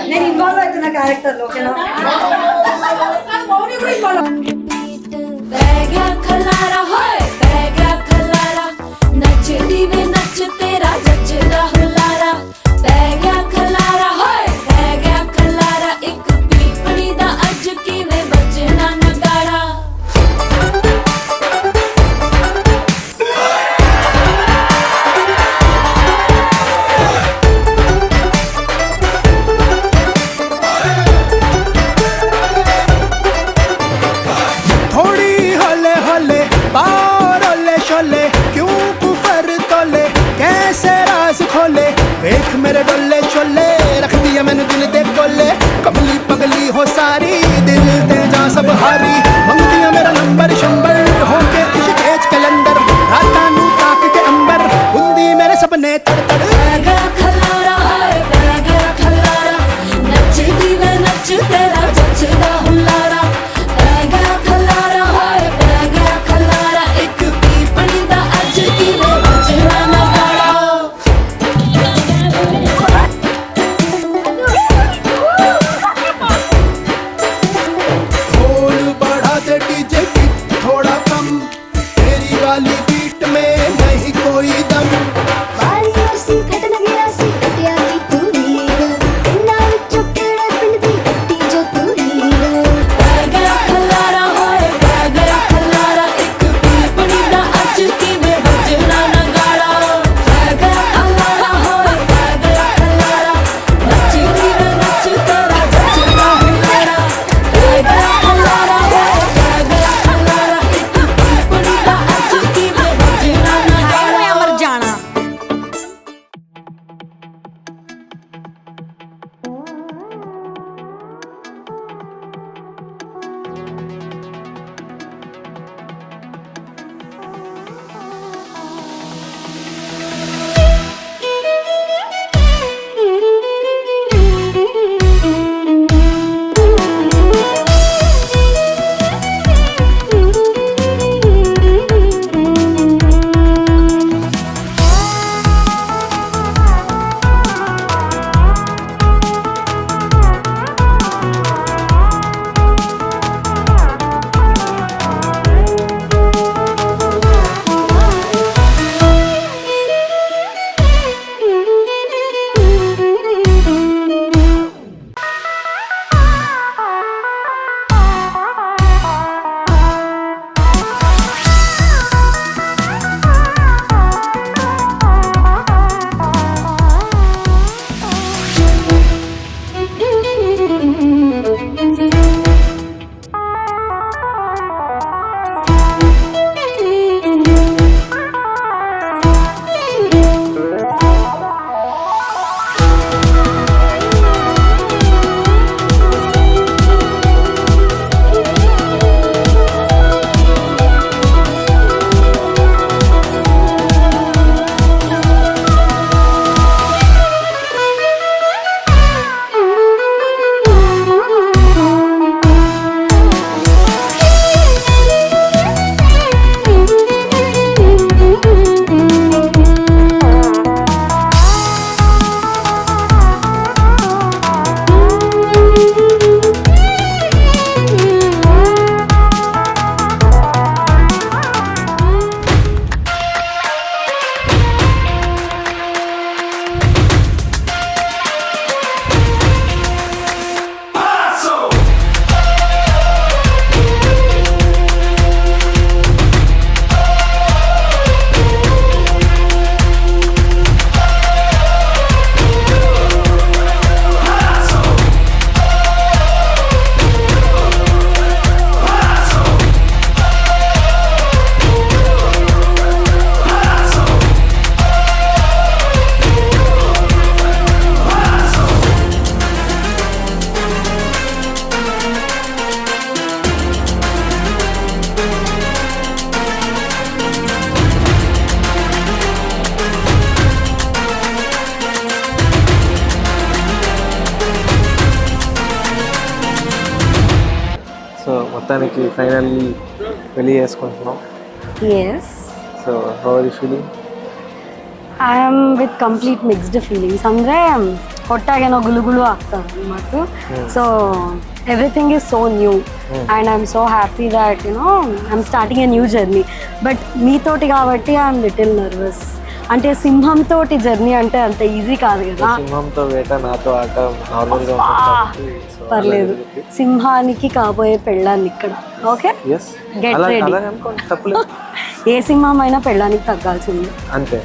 నేను ఇన్వాల్వ్ అవుతున్న క్యారెక్టర్ లో మొత్తానికి ఫైనల్లీ పెళ్లి చేసుకుంటున్నాం. Yes, so how are you feeling? I'm with complete mixed feelings. ಅಂದರೆ ಹೊಟ್ಟಾಗೇನೋ ಗುಳುಗುಳು ಆಗ್ತದೆ ಮತ್ತು so everything is so new and I'm so happy that I'm starting a new journey. But మీతోటి కాబట్టి ఐఎమ్ లిటిల్ నర్వస్. అంటే సింహంతో జర్నీ అంటే అంత ఈజీ కాదు కదా. సింహంతో వేట నాతో ఆట నార్మల్గా పర్లేదు, సింహానికి కాబోయే పెళ్ళాన్ని ఇక్కడ. Okay, get ready. ఏ సింహం అయినా పెళ్ళానికి తగ్గాల్సింది అంతే.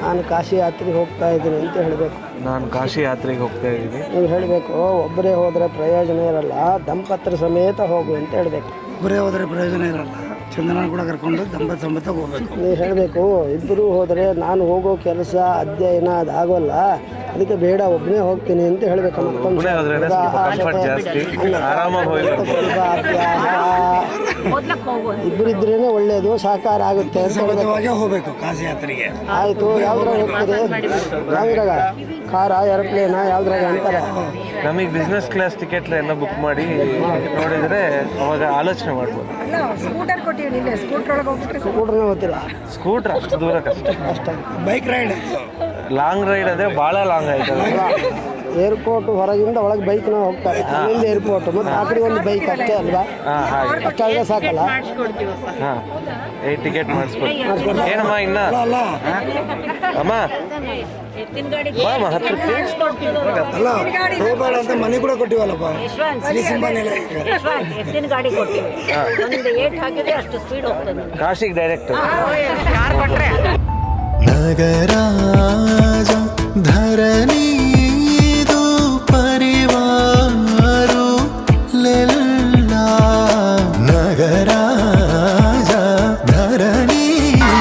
ನಾನು ಕಾಶಿ ಯಾತ್ರೆಗೆ ಹೋಗ್ತಾ ಇದ್ದೀನಿ ಅಂತ ಹೇಳಬೇಕು. ನಾನು ಕಾಶಿ ಯಾತ್ರೆಗೆ ಹೋಗ್ತಾ ಇದ್ದೀನಿ. ನೀವು ಹೇಳಬೇಕು ಒಬ್ಬರೇ ಹೋದರೆ ಪ್ರಯೋಜನ ಇರಲ್ಲ, ದಂಪತರ ಸಮೇತ ಹೋಗು ಅಂತ ಹೇಳಬೇಕು. ಒಬ್ಬರೇ ಹೋದರೆ ಪ್ರಯೋಜನ ಇರಲ್ಲ, ಚಂದನ ಕೂಡ ಕರ್ಕೊಂಡು ದಂಪತಿ ಸಮೇತ ಹೋಗಬೇಕು. ನೀವು ಹೇಳಬೇಕು ಇಬ್ಬರು ಹೋದರೆ ನಾನು ಹೋಗೋ ಕೆಲಸ ಅಧ್ಯಯನ ಅದಾಗೋಲ್ಲ, ಅದಕ್ಕೆ ಬೇಡ ಒಬ್ಬನೇ ಹೋಗ್ತೀನಿ ಅಂತ ಹೇಳಬೇಕು. ಇಬ್ಬರಿದ್ರೇನೆ ಒಳ್ಳೇದು, ಸಹಕಾರ ಆಗುತ್ತೆ ಅಂತ ಹೇಳಬೇಕು. ಹೋಗಬೇಕು ಕಾಶಿ ಯಾತ್ರೆಗೆ. ಆಯಿತು, ಯಾವ್ದ್ರಾಗ ಹೋಗ್ತೀರಿ? ಯಾವ್ದ್ರಾಗ? ಕಾರಾ, ಏರೋಪ್ಲೇನಾ, ಯಾವ್ದ್ರಾಗ ಅಂತಾರೆ? ನಮಗೆ ಬಿಸ್ನೆಸ್ ಕ್ಲಾಸ್ ಟಿಕೆಟ್ ಎಲ್ಲ ಬುಕ್ ಮಾಡಿ ನೋಡಿದರೆ ಅವಾಗ ಆಲೋಚನೆ ಮಾಡ್ಬೋದು. ಸ್ಕೂಟ್ರನ್ನ ಹೋಗ್ತೀರಾ? ಸ್ಕೂಟ್ರ್ ಅಷ್ಟು ದೂರ ಕಷ್ಟ. ಅಷ್ಟೇ. ಬೈಕ್ ರೈಡ್, ಲಾಂಗ್ ರೈಡ್ ಆದರೆ ಭಾಳ ಲಾಂಗ್ ಆಯ್ತದೆ. ಏರ್ಪೋರ್ಟ್ ಹೊರಗಿಂದ ಒಳಗೆ ಬೈಕ್ನ ಹೋಗ್ತಾರೆ, ಇಲ್ಲಿಂದ ಏರ್ಪೋರ್ಟ್ ಮತ್ತು ಆ ಕಡೆ ಒಂದು ಬೈಕ್ ಅಷ್ಟೇ ಅಲ್ವಾ? ಅಷ್ಟಾದ್ರೆ ಸಾಕಲ್ಲ? ಹಾಂ, ಟಿಕೆಟ್ ಮಾಡಿಸ್ಕೊಡಿ. ಏನಮ್ಮ ಇನ್ನ ಅಮ್ಮ ಬಾಮ ಹತ್ರಕ್ಕೆ ಅಲ್ಲ ಹೋಗಬೇಡ ಅಂತ ಮನೆ ಕೂಡ ಕೊಟ್ಟಿವಲ್ಲಪ್ಪ. ಎತ್ತಿನ ಗಾಡಿ ಕೊಟ್ಟಿವಿ, ಒಂದು ಏಟ್ ಹಾಕಿದ್ರೆ ಅಷ್ಟು ಸ್ಪೀಡ್ ಹೋಗ್ತದೆ. ಕಾಶಿಗೆ ಡೈರೆಕ್ಟ್. ನಗರಾಜ ಧರಣಿದು ಪರಿವಾರು ಲೆಲ್ಲ. ನಗರಾಜ ಧರಣಿದು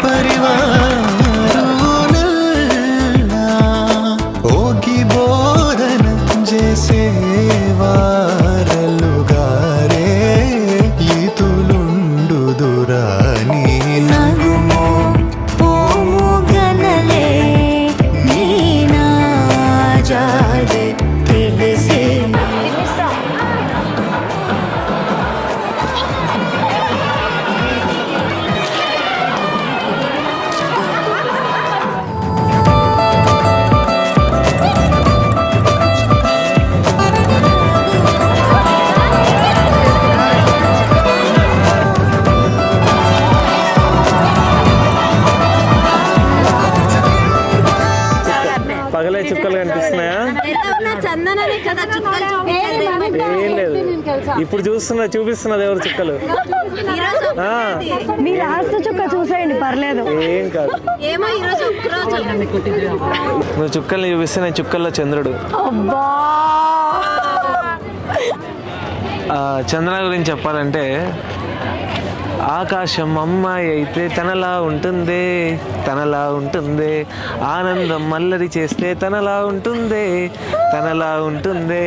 ಪರಿವಾರು ಲೆಲ್ಲ. ಹೋಗಿ ಬೋರನ ಜೇಸೇವಾರಲುಗಾರೆ ಈತುಲುಂಡು ದುರಾನಿ. పగలే చుక్కలు కనిపిస్తున్నాయా? ఏం లేదు, ఇప్పుడు చూపిస్తున్నది ఎవరు చుక్కలు? మీ లాస్ట్ చుక్క చూసేయండి, పర్లేదు, ఏం కాదు. నువ్వు చుక్కల్ని చూపిస్తే నేను చుక్కల్లో చంద్రుడు. అబ్బా. చంద్ర గురించి చెప్పాలంటే ఆకాశం అమ్మాయి అయితే తనలా ఉంటుంది, తనలా ఉంటుంది. ఆనందం మల్లరి చేస్తే తనలా ఉంటుంది, తనలా ఉంటుంది.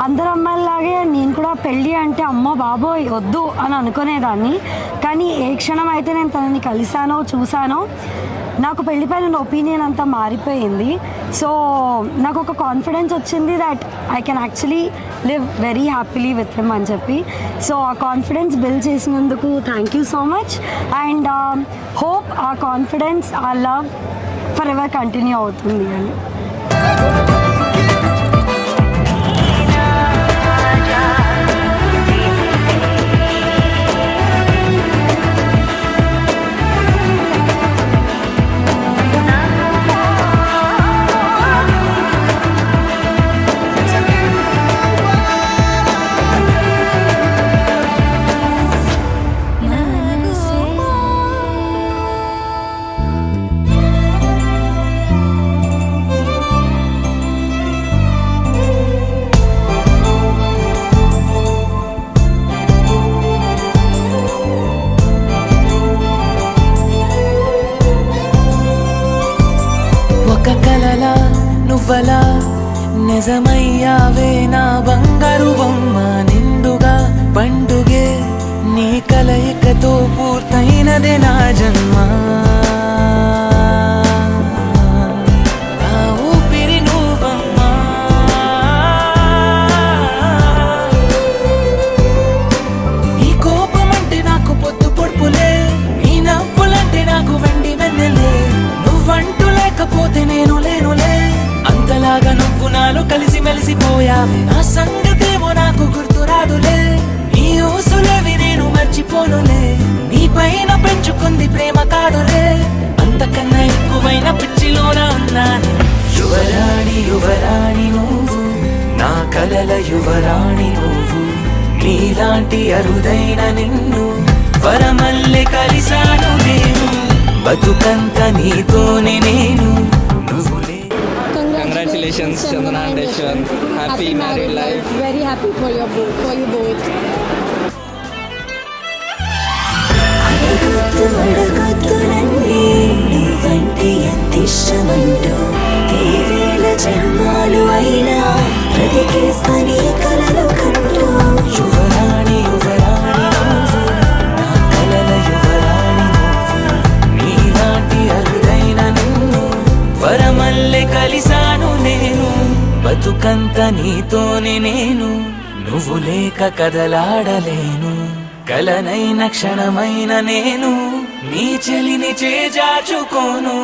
అందరు అమ్మాయిలాగే నేను కూడా పెళ్ళి అంటే అమ్మ బాబోయ్ వద్దు అని అనుకునేదాన్ని. కానీ ఏ క్షణం అయితే నేను తనని కలిసానో చూసానో నాకు పెళ్ళిపైన ఒపీనియన్ అంతా మారిపోయింది. సో నాకు ఒక కాన్ఫిడెన్స్ వచ్చింది that I can actually live very happily with him అని చెప్పి. సో ఆ కాన్ఫిడెన్స్ బిల్డ్ చేసినందుకు thank you so much. And hope ఆ కాన్ఫిడెన్స్, ఆ లవ్ ఫర్ ఎవర్ కంటిన్యూ అవుతుంది అని. నిజమయ్యావే నా బంగారు బొమ్మ నిండుగా పండుగే నీ కలయికతో పూర్తయినదే నా జన్మ నా ఊపిరి నువ్వమ్మా నీ కోపమంటే నాకు పొద్దు పొడుపులే నీ నవ్వులంటే నాకు వెండి వెన్నెలే నువ్వంటూ లేకపోతే నేను లేనులే అంతలాగా నువ్వు నాలో కలిసి మెలిసిపోయావే నా సంగతేమో నాకు గుర్తురాదులే నీ ఊసులేవి నేను మర్చిపోనులే నీ పైన పెంచుకుంది ప్రేమ కాదులే అంతకన్నా ఎక్కువైన పిచ్చిలోన ఉన్నాను యువరాణి యువరాణి నువ్వు నా కలల యువరాణి నువ్వు నీలాంటి అరుదైన నిన్ను వరమల్లె కలిసాను నేను బతుకంత నీతోనే నేను Congratulations, Chandana and Ashwin. Happy married life. Very happy for you both. అడగొద్దు నన్నే నువ్వంటే ఎంత ఇష్టమంటూ కేవేల జన్మాలు అయినా బ్రతికేస్తానే కలలు కంటూ యువరాణి యువరాణి నువ్వు నా కలల యువరాణి నువ్వు నీలాంటి అరుదైన నిన్ను వరమల్లె కలిసాను నేను బతుకంత నీతోనే నేను నువ్వు లేక కదలాడలేను కలనైన క్షణమైన నేను నీ చెలిని చేజాచుకోను